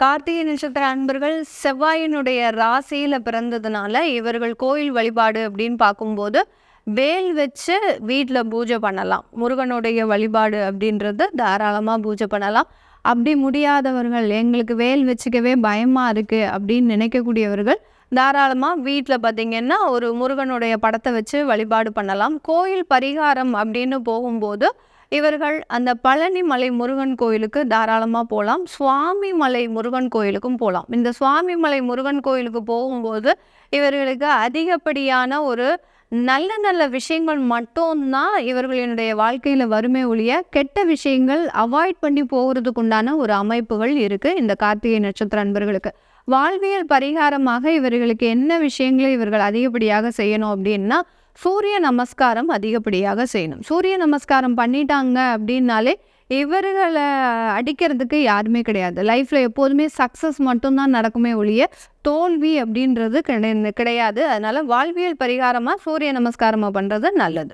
கார்த்திகை நட்சத்திர அன்பர்கள் செவ்வாயினுடைய ராசியில பிறந்ததுனால இவர்கள் கோயில் வழிபாடு அப்படின்னு பார்க்கும்போது வேல் வச்சு வீட்டில் பூஜை பண்ணலாம். முருகனுடைய வழிபாடு அப்படின்றது தாராளமாக பூஜை பண்ணலாம். அப்படி முடியாதவர்கள், எங்களுக்கு வேல் வச்சுக்கவே பயமாக இருக்குது அப்படின்னு நினைக்கக்கூடியவர்கள் தாராளமாக வீட்டில் பார்த்திங்கன்னா ஒரு முருகனுடைய படத்தை வச்சு வழிபாடு பண்ணலாம். கோயில் பரிகாரம் அப்படின்னு போகும்போது இவர்கள் அந்த பழனி மலை முருகன் கோயிலுக்கு தாராளமாக போகலாம். சுவாமி மலை முருகன் கோயிலுக்கும் போகலாம். இந்த சுவாமி மலை முருகன் கோயிலுக்கு போகும்போது இவர்களுக்கு அதிகப்படியான ஒரு நல்ல நல்ல விஷயங்கள் மட்டும்தான் இவர்களினுடைய வாழ்க்கையில் வருமே ஒழிய கெட்ட விஷயங்கள் அவாய்ட் பண்ணி போகிறதுக்கு உண்டான ஒரு அமைப்புகள் இருக்குது இந்த கார்த்திகை நட்சத்திர அன்பர்களுக்கு. வாழ்வியல் பரிகாரமாக இவர்களுக்கு என்ன விஷயங்களை இவர்கள் அதிகப்படியாக செய்யணும் அப்படின்னா சூரிய நமஸ்காரம் அதிகப்படியாக செய்யணும். சூரிய நமஸ்காரம் பண்ணிட்டாங்க அப்படின்னாலே இவர்களை அடிக்கிறதுக்கு யாருமே கிடையாது. லைஃப்பில் எப்போதுமே சக்ஸஸ் மட்டும்தான் நடக்குமே ஒழிய தோல்வி அப்படின்றது கிடையாது. அதனால் வாழ்வியல் பரிகாரமாக சூரிய நமஸ்காரமாக பண்ணுறது நல்லது.